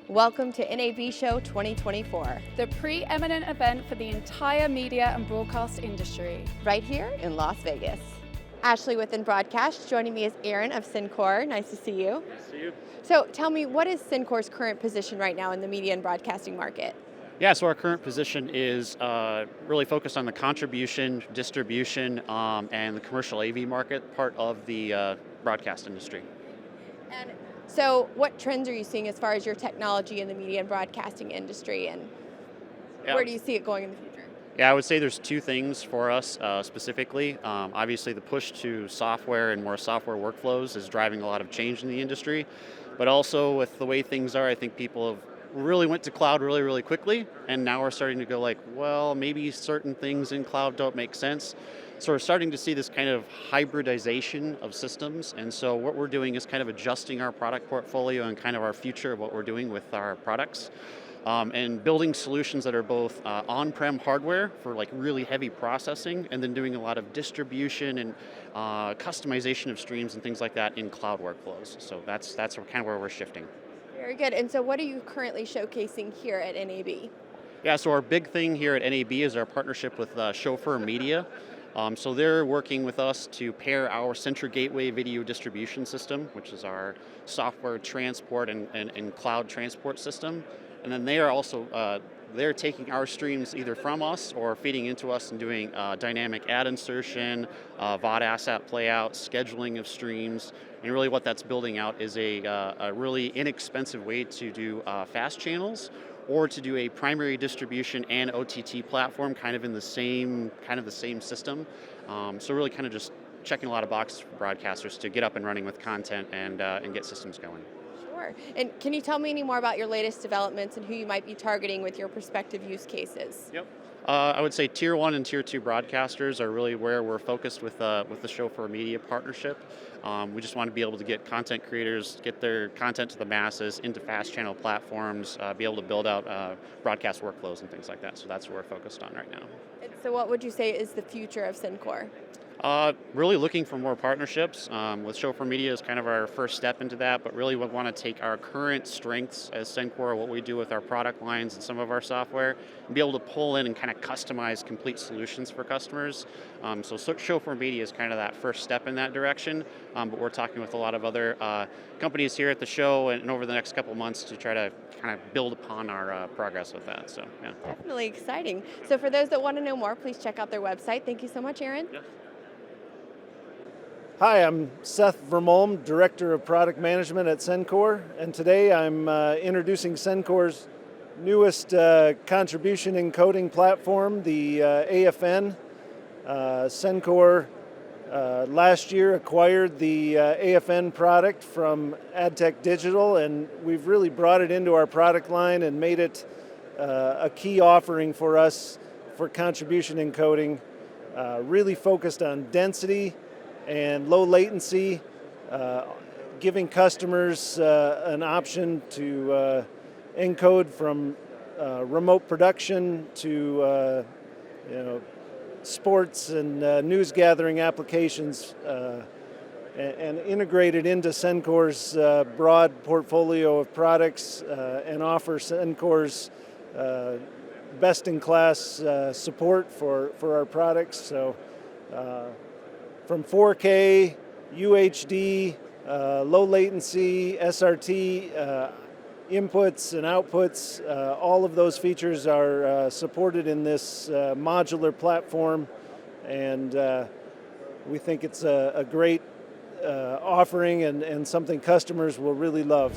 Welcome to NAB Show 2024, the preeminent event for the entire media and broadcast industry. right here in Las Vegas. Ashley within Broadcast, joining me is Aaron of Sencore. Nice to see you. Nice to see you. So tell me, what is Sencore's current position right now in the media and broadcasting market? Yeah, so our current position is really focused on the contribution, distribution, and the commercial AV market part of the broadcast industry. And so what trends are you seeing as far as your technology in the media and broadcasting industry, and where do you see it going in the future? Yeah, I would say there's two things for us specifically. Obviously, the push to software and more software workflows is driving a lot of change in the industry. But also with the way things are, I think people have really went to cloud really quickly, and now we're starting to go like, well, maybe certain things in cloud don't make sense. So we're starting to see this kind of hybridization of systems, and so what we're doing is kind of adjusting our product portfolio and kind of our future of what we're doing with our products. And building solutions that are both on-prem hardware for like really heavy processing, and then doing a lot of distribution and customization of streams and things like that in cloud workflows. So that's kind of where we're shifting. Very good. And so what are you currently showcasing here at NAB? Yeah, so our big thing here at NAB is our partnership with Chauffeur Media. So they're working with us to pair our Central Gateway video distribution system, which is our software transport and cloud transport system. And then they are also they're taking our streams either from us or feeding into us and doing dynamic ad insertion, VOD asset playout, scheduling of streams. And really what that's building out is a really inexpensive way to do fast channels, or to do a primary distribution and OTT platform kind of in the same system. So really kind of just checking a lot of boxes for broadcasters to get up and running with content and get systems going. Sure. And can you tell me any more about your latest developments and who you might be targeting with your prospective use cases? Yep. I would say Tier 1 and Tier 2 broadcasters are really where we're focused with the Chauffeur Media partnership. We just want to be able to get content creators, get their content to the masses, into fast channel platforms, be able to build out broadcast workflows and things like that. So that's what we're focused on right now. And so what would you say is the future of Sencore? Really looking for more partnerships. With Chauffeur Media is kind of our first step into that, but really we want to take our current strengths as Sencore, what we do with our product lines and some of our software, and be able to pull in and kind of customize complete solutions for customers. So Chauffeur Media is kind of that first step in that direction, but we're talking with a lot of other companies here at the show and over the next couple of months to try to kind of build upon our progress with that. So, yeah. Definitely exciting. So for those that want to know more, please check out their website. Thank you so much, Aaron. Yeah. Hi, I'm Seth Vermolm, Director of Product Management at Sencore, and today I'm introducing Sencore's newest contribution encoding platform, the AFN. Sencore last year acquired the AFN product from Adtec Digital, and we've really brought it into our product line and made it a key offering for us for contribution encoding, really focused on density and low latency, giving customers an option to encode from remote production to sports and news gathering applications, and integrated into Sencore's broad portfolio of products and offer Sencore's best-in-class support for our products. So. From 4K, UHD, low latency, SRT, inputs and outputs, all of those features are supported in this modular platform, and we think it's a great offering and something customers will really love.